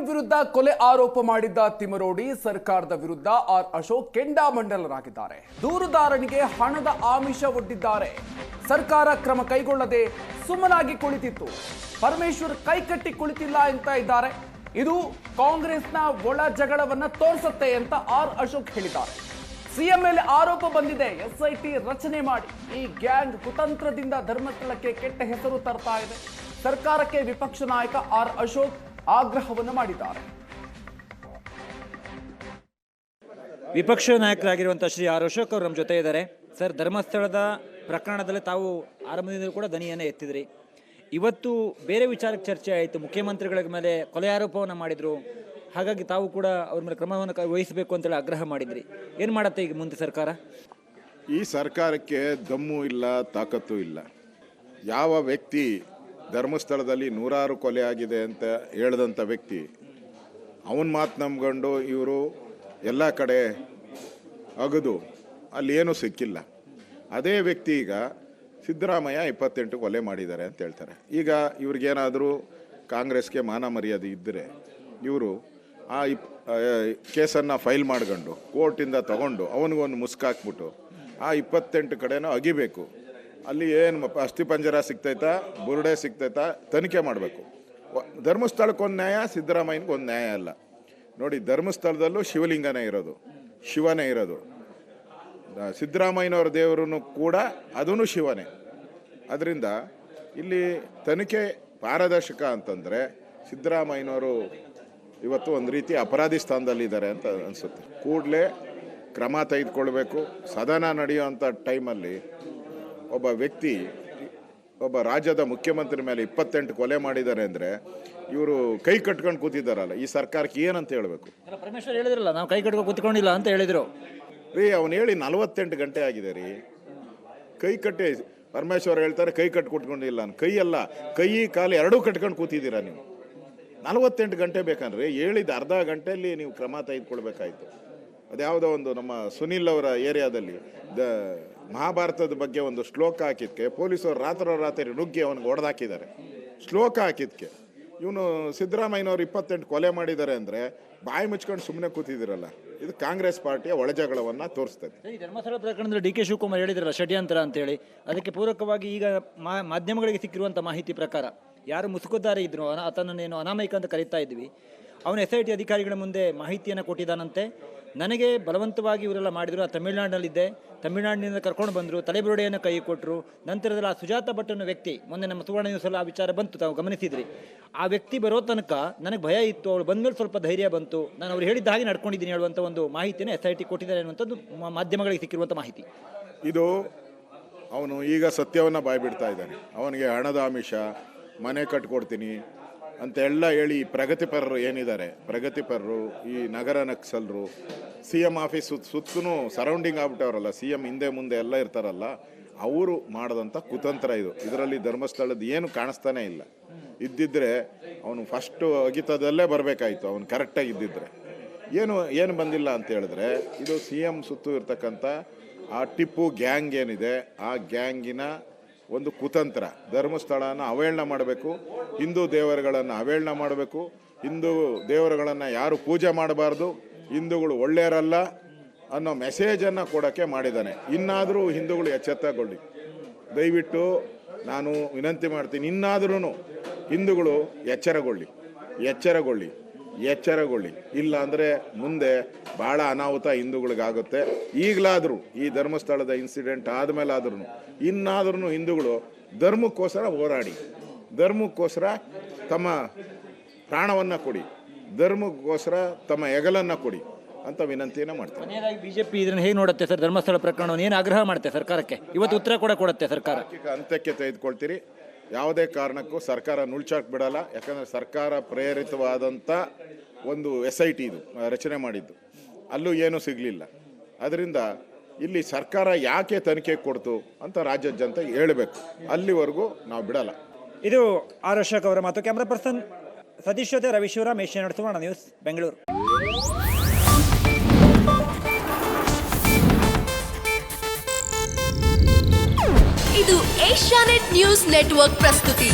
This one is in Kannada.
ವಿರುದ್ಧ ಕೊಲೆ ಆರೋಪ ಮಾಡಿದ್ದ ತಿಮರೋಡಿ ಸರ್ಕಾರದ ವಿರುದ್ಧ ಆರ್ ಅಶೋಕ್ ಕೆಂಡಾಮಂಡಲರಾಗಿದ್ದಾರೆ. ದೂರುದಾರನಿಗೆ ಹಣದ ಆಮಿಷ ಒಡ್ಡಿದ್ದಾರೆ. ಸರ್ಕಾರ ಕ್ರಮ ಕೈಗೊಳ್ಳದೆ ಸುಮ್ಮನಾಗಿ ಕುಳಿತಿತ್ತು. ಪರಮೇಶ್ವರ್ ಕೈಕಟ್ಟಿ ಕುಳಿತಿಲ್ಲ ಅಂತ ಇದ್ದಾರೆ. ಇದು ಕಾಂಗ್ರೆಸ್ನ ಒಳ ಜಗಳವನ್ನ ತೋರಿಸುತ್ತೆ ಅಂತ ಆರ್ ಅಶೋಕ್ ಹೇಳಿದ್ದಾರೆ. ಸಿಎಂ ಮೇಲೆ ಆರೋಪ ಬಂದಿದೆ. ಎಸ್ಐಟಿ ರಚನೆ ಮಾಡಿ ಈ ಗ್ಯಾಂಗ್ ಕುತಂತ್ರದಿಂದ ಧರ್ಮಸ್ಥಳಕ್ಕೆ ಕೆಟ್ಟ ಹೆಸರು ತರ್ತಾ ಇದೆ. ಸರ್ಕಾರಕ್ಕೆ ವಿಪಕ್ಷ ನಾಯಕ ಆರ್ ಅಶೋಕ್ ಆಗ್ರಹವನ್ನು ಮಾಡಿದ್ದಾರೆ. ವಿಪಕ್ಷ ನಾಯಕರಾಗಿರುವಂತಹ ಶ್ರೀ ಆರ್ ಅಶೋಕ್ ಅವರು ನಮ್ಮ ಜೊತೆ ಇದ್ದಾರೆ. ಸರ್, ಧರ್ಮಸ್ಥಳದ ಪ್ರಕರಣದಲ್ಲಿ ತಾವು ಆರಂಭದಿಂದ ಕೂಡ ದನಿಯನ್ನು ಎತ್ತಿದ್ರಿ. ಇವತ್ತು ಬೇರೆ ವಿಚಾರಕ್ಕೆ ಚರ್ಚೆ ಆಯಿತು. ಮುಖ್ಯಮಂತ್ರಿಗಳ ಮೇಲೆ ಕೊಲೆ ಆರೋಪವನ್ನು ಮಾಡಿದ್ರು. ಹಾಗಾಗಿ ತಾವು ಕೂಡ ಅವ್ರ ಮೇಲೆ ಕ್ರಮವನ್ನು ವಹಿಸಬೇಕು ಅಂತೇಳಿ ಆಗ್ರಹ ಮಾಡಿದ್ರಿ. ಏನು ಮಾಡತ್ತೆ ಈಗ ಮುಂದೆ ಸರ್ಕಾರ? ಈ ಸರ್ಕಾರಕ್ಕೆ ದಮ್ಮು ಇಲ್ಲ, ತಾಕತ್ತು ಇಲ್ಲ. ಯಾವ ವ್ಯಕ್ತಿ ಧರ್ಮಸ್ಥಳದಲ್ಲಿ 100 ಕೊಲೆ ಆಗಿದೆ ಅಂತ ಹೇಳ್ದಂಥ ವ್ಯಕ್ತಿ ಅವನ ಮಾತು ನಂಬ್ಕೊಂಡು ಇವರು ಎಲ್ಲ ಕಡೆ ಅಗದು ಅಲ್ಲಿ ಏನೂ ಸಿಕ್ಕಿಲ್ಲ. ಅದೇ ವ್ಯಕ್ತಿ ಈಗ ಸಿದ್ದರಾಮಯ್ಯ 28 ಕೊಲೆ ಮಾಡಿದ್ದಾರೆ ಅಂತ ಹೇಳ್ತಾರೆ. ಈಗ ಇವ್ರಿಗೇನಾದರೂ ಕಾಂಗ್ರೆಸ್ಗೆ ಮಾನ ಮರ್ಯಾದೆ ಇದ್ದರೆ ಇವರು ಆ ಕೇಸನ್ನು ಫೈಲ್ ಮಾಡ್ಕೊಂಡು ಕೋರ್ಟಿಂದ ತಗೊಂಡು ಅವನಿಗೊಂದು ಮುಸ್ಕಾಕ್ಬಿಟ್ಟು ಆ 28 ಕಡೆನೂ ಅಗಿಬೇಕು. ಅಲ್ಲಿ ಏನು ಅಸ್ಥಿಪಂಜರ ಸಿಗ್ತೈತಾ, ಬುರುಡೆ ಸಿಗ್ತೈತಾ ತನಿಖೆ ಮಾಡಬೇಕು. ಧರ್ಮಸ್ಥಳಕ್ಕೊಂದು ನ್ಯಾಯ, ಸಿದ್ದರಾಮಯ್ಯನಿಗೊಂದು ನ್ಯಾಯ ಅಲ್ಲ. ನೋಡಿ, ಧರ್ಮಸ್ಥಳದಲ್ಲೂ ಶಿವಲಿಂಗನೇ ಇರೋದು, ಶಿವನೇ ಇರೋದು. ಸಿದ್ದರಾಮಯ್ಯನವ್ರ ದೇವರೂ ಕೂಡ ಅದೂ ಶಿವನೇ. ಅದರಿಂದ ಇಲ್ಲಿ ತನಿಖೆ ಪಾರದರ್ಶಕ ಅಂತಂದರೆ ಸಿದ್ದರಾಮಯ್ಯನವರು ಇವತ್ತು ಒಂದು ರೀತಿ ಅಪರಾಧಿ ಸ್ಥಾನದಲ್ಲಿದ್ದಾರೆ ಅಂತ ಅನಿಸುತ್ತೆ. ಕೂಡಲೇ ಕ್ರಮ ತೆಗೆದುಕೊಳ್ಬೇಕು. ಸದನ ನಡೆಯುವಂಥ ಟೈಮಲ್ಲಿ ಒಬ್ಬ ವ್ಯಕ್ತಿ ಒಬ್ಬ ರಾಜ್ಯದ ಮುಖ್ಯಮಂತ್ರಿ ಮೇಲೆ 28 ಕೊಲೆ ಮಾಡಿದ್ದಾರೆ ಅಂದರೆ ಇವರು ಕೈ ಕಟ್ಕೊಂಡು ಕೂತಿದ್ದಾರಲ್ಲ, ಈ ಸರ್ಕಾರಕ್ಕೆ ಏನಂತ ಹೇಳಬೇಕು? ಪರಮೇಶ್ವರ್ ಹೇಳಿದ್ರಲ್ಲ, ನಾವು ಕೈ ಕಟ್ಕೊಂಡು ಕೂತ್ಕೊಂಡಿಲ್ಲ ಅಂತ ಹೇಳಿದರು ರೀ. ಅವನು ಹೇಳಿ 48 ಗಂಟೆ ಆಗಿದೆ ರೀ. ಕೈ ಕಟ್ಟಿ ಪರಮೇಶ್ವರ್ ಹೇಳ್ತಾರೆ ಕೈ ಕಟ್ಟಿ ಕೂತ್ಕೊಂಡಿಲ್ಲ. ಕೈ ಅಲ್ಲ, ಕೈ ಕಾಲು ಎರಡೂ ಕಟ್ಕೊಂಡು ಕೂತಿದ್ದೀರಾ ನೀವು. 48 ಗಂಟೆ ಬೇಕಂದ್ರೆ ಹೇಳಿದ ಅರ್ಧ ಗಂಟೆಯಲ್ಲಿ ನೀವು ಕ್ರಮ ತೆಗೆದುಕೊಳ್ಬೇಕಾಯ್ತು. ಅದ್ಯಾವುದೋ ಒಂದು ನಮ್ಮ ಸುನಿಲ್ ಅವರ ಏರಿಯಾದಲ್ಲಿ ಮಹಾಭಾರತದ ಬಗ್ಗೆ ಒಂದು ಶ್ಲೋಕ ಹಾಕಿದ್ಕೆ ಪೊಲೀಸರು ರಾತ್ರಿ ನುಗ್ಗಿ ಅವನಿಗೆ ಹೊಡೆದಾಕಿದ್ದಾರೆ. ಶ್ಲೋಕ ಹಾಕಿದ್ಕೆ ಇವನು ಸಿದ್ದರಾಮಯ್ಯನವ್ರು 28 ಕೊಲೆ ಮಾಡಿದ್ದಾರೆ ಅಂದರೆ ಬಾಯಿ ಮುಚ್ಕೊಂಡು ಸುಮ್ಮನೆ ಕೂತಿದ್ದೀರಲ್ಲ, ಇದು ಕಾಂಗ್ರೆಸ್ ಪಾರ್ಟಿಯ ಒಳಜಗಳವನ್ನು ತೋರಿಸ್ತದೆ. ಈ ಧರ್ಮಸ್ಥಳ ಪ್ರಕರಣದಲ್ಲಿ ಡಿ ಕೆ ಶಿವಕುಮಾರ್ ಹೇಳಿದ್ರಲ್ಲ ಷಡ್ಯಂತ್ರ ಅಂತೇಳಿ, ಅದಕ್ಕೆ ಪೂರಕವಾಗಿ ಈಗ ಮಾಧ್ಯಮಗಳಿಗೆ ಸಿಕ್ಕಿರುವಂಥ ಮಾಹಿತಿ ಪ್ರಕಾರ ಯಾರು ಮುಸುಕುದ್ದಾರೆ ಇದ್ರು ಆತನನ್ನೇನು ಅನಾಮಯಿಕ ಅಂತ ಕರೀತಾ ಇದ್ವಿ, ಅವನು SIT ಅಧಿಕಾರಿಗಳ ಮುಂದೆ ಮಾಹಿತಿಯನ್ನು ಕೊಟ್ಟಿದ್ದಾನಂತೆ. ನನಗೆ ಬಲವಂತವಾಗಿ ಇವರೆಲ್ಲ ಮಾಡಿದರು. ಆ ತಮಿಳುನಾಡಿನಲ್ಲಿದ್ದೆ, ತಮಿಳುನಾಡಿನಿಂದ ಕರ್ಕೊಂಡು ಬಂದರು, ತಲೆಬುರುಡೆಯನ್ನು ಕೈ ಕೊಟ್ಟರು. ನಂತರದಲ್ಲಿ ಆ ಸುಜಾತ ಭಟ್ ಅನ್ನೋ ವ್ಯಕ್ತಿ, ಮೊನ್ನೆ ನಮ್ಮ ಸುವರ್ಣ ನ್ಯೂಸಲ್ಲಿ ಆ ವಿಚಾರ ಬಂತು, ತಾವು ಗಮನಿಸಿದ್ರಿ. ಆ ವ್ಯಕ್ತಿ ಬರೋ ತನಕ ನನಗೆ ಭಯ ಇತ್ತು, ಅವಳು ಬಂದಮೇಲೆ ಸ್ವಲ್ಪ ಧೈರ್ಯ ಬಂತು, ನಾನು ಅವ್ರು ಹೇಳಿದ್ದ ಹಾಗೆ ನಡ್ಕೊಂಡಿದ್ದೀನಿ ಹೇಳುವಂಥ ಒಂದು ಮಾಹಿತಿಯನ್ನು SIT ಕೊಟ್ಟಿದ್ದಾರೆ ಅನ್ನುವಂಥದ್ದು ಮಾಧ್ಯಮಗಳಿಗೆ ಸಿಕ್ಕಿರುವಂಥ ಮಾಹಿತಿ. ಇದು ಅವನು ಈಗ ಸತ್ಯವನ್ನು ಬಾಯ್ಬಿಡ್ತಾ ಇದ್ದಾನೆ. ಅವನಿಗೆ ಹಣದ ಆಮಿಷ, ಮನೆ ಕಟ್ಕೊಡ್ತೀನಿ ಅಂತೆಲ್ಲ ಹೇಳಿ ಪ್ರಗತಿಪರರು ಏನಿದ್ದಾರೆ, ಪ್ರಗತಿಪರರು, ಈ ನಗರ ನಕ್ಸಲರು, CM ಆಫೀಸ್ ಸುತ್ತೂ ಸರೌಂಡಿಂಗ್ ಆಗ್ಬಿಟ್ಟವರಲ್ಲ, CM ಹಿಂದೆ ಮುಂದೆ ಎಲ್ಲ ಇರ್ತಾರಲ್ಲ, ಅವರು ಮಾಡಿದಂಥ ಕುತಂತ್ರ ಇದು. ಇದರಲ್ಲಿ ಧರ್ಮಸ್ಥಳದ ಏನು ಕಾಣಿಸ್ತಾನೆ ಇಲ್ಲ. ಇದ್ದಿದ್ದರೆ ಅವನು ಫಸ್ಟು ಅಗಿತದಲ್ಲೇ ಬರಬೇಕಾಯಿತು, ಅವನು ಕರೆಕ್ಟಾಗಿ ಇದ್ದಿದ್ರೆ. ಏನು ಬಂದಿಲ್ಲ ಅಂತ ಹೇಳಿದ್ರೆ, ಇದು CM ಸುತ್ತು ಇರ್ತಕ್ಕಂಥ ಆ ಟಿಪ್ಪು ಗ್ಯಾಂಗ್ ಏನಿದೆ, ಆ ಗ್ಯಾಂಗಿನ ಒಂದು ಕುತಂತ್ರ. ಧರ್ಮಸ್ಥಳನ ಅವಹೇಳನ ಮಾಡಬೇಕು, ಹಿಂದೂ ದೇವರುಗಳನ್ನು ಅವಹೇಳನ ಮಾಡಬೇಕು, ಹಿಂದೂ ದೇವರುಗಳನ್ನು ಯಾರು ಪೂಜೆ ಮಾಡಬಾರ್ದು, ಹಿಂದೂಗಳು ಒಳ್ಳೆಯರಲ್ಲ ಅನ್ನೋ ಮೆಸೇಜನ್ನು ಕೊಡೋಕ್ಕೆ ಮಾಡಿದ್ದಾನೆ. ಇನ್ನಾದರೂ ಹಿಂದೂಗಳು ಎಚ್ಚೆತ್ತಗೊಳ್ಳಿ, ದಯವಿಟ್ಟು ನಾನು ವಿನಂತಿ ಮಾಡ್ತೀನಿ. ಇನ್ನಾದ್ರೂ ಹಿಂದೂಗಳು ಎಚ್ಚರಗೊಳ್ಳಿ. ಇಲ್ಲ ಅಂದರೆ ಮುಂದೆ ಭಾಳ ಅನಾಹುತ ಹಿಂದೂಗಳಿಗಾಗುತ್ತೆ. ಈಗಲಾದರೂ ಈ ಧರ್ಮಸ್ಥಳದ ಇನ್ಸಿಡೆಂಟ್ ಆದಮೇಲಾದ್ರೂ ಇನ್ನಾದ್ರೂ ಹಿಂದೂಗಳು ಧರ್ಮಕ್ಕೋಸ್ಕರ ಹೋರಾಡಿ, ಧರ್ಮಕ್ಕೋಸ್ಕರ ತಮ್ಮ ಪ್ರಾಣವನ್ನು ಕೊಡಿ, ಧರ್ಮಕ್ಕೋಸ್ಕರ ತಮ್ಮ ಹೆಗಲನ್ನು ಕೊಡಿ ಅಂತ ವಿನಂತಿಯನ್ನು ಮಾಡ್ತಾರೆ. BJP ಇದನ್ನು ಹೇಗೆ ನೋಡುತ್ತೆ ಸರ್? ಧರ್ಮಸ್ಥಳ ಪ್ರಕರಣವನ್ನು ಏನು ಆಗ್ರಹ ಮಾಡುತ್ತೆ ಸರ್ಕಾರಕ್ಕೆ? ಇವತ್ತು ಉತ್ತರ ಕೊಡುತ್ತೆ ಸರ್ಕಾರ. ಅಂತ್ಯಕ್ಕೆ ತೆಗೆದುಕೊಳ್ತೀರಿ. ಯಾವುದೇ ಕಾರಣಕ್ಕೂ ಸರ್ಕಾರ ನುಳ್ಚಾಕ್ ಬಿಡಲ್ಲ. ಯಾಕಂದರೆ ಸರ್ಕಾರ ಪ್ರೇರಿತವಾದಂಥ ಒಂದು SIT ಇದು ರಚನೆ ಮಾಡಿದ್ದು, ಅಲ್ಲೂ ಏನೂ ಸಿಗಲಿಲ್ಲ. ಅದರಿಂದ ಇಲ್ಲಿ ಸರ್ಕಾರ ಯಾಕೆ ತನಿಖೆ ಕೊಡ್ತು ಅಂತ ರಾಜ್ಯದ ಜನತೆ ಹೇಳಬೇಕು. ಅಲ್ಲಿವರೆಗೂ ನಾವು ಬಿಡಲ್ಲ. ಇದು ಆರ್ ಅಶೋಕ್ ಅವರ ಮಾತು. ಕ್ಯಾಮ್ರಾ ಪರ್ಸನ್ ಸತೀಶ್ ಜೊತೆ ರವಿಶಿವರಾಮ್, ಏಷ್ಯಾನೆಟ್ ಸುವರ್ಣ ನ್ಯೂಸ್, ಬೆಂಗಳೂರು. ಇದು ಏಷ್ಯಾನೆಟ್ ನ್ಯೂಸ್ ನೆಟ್ವರ್ಕ್ ಪ್ರಸ್ತುತಿ.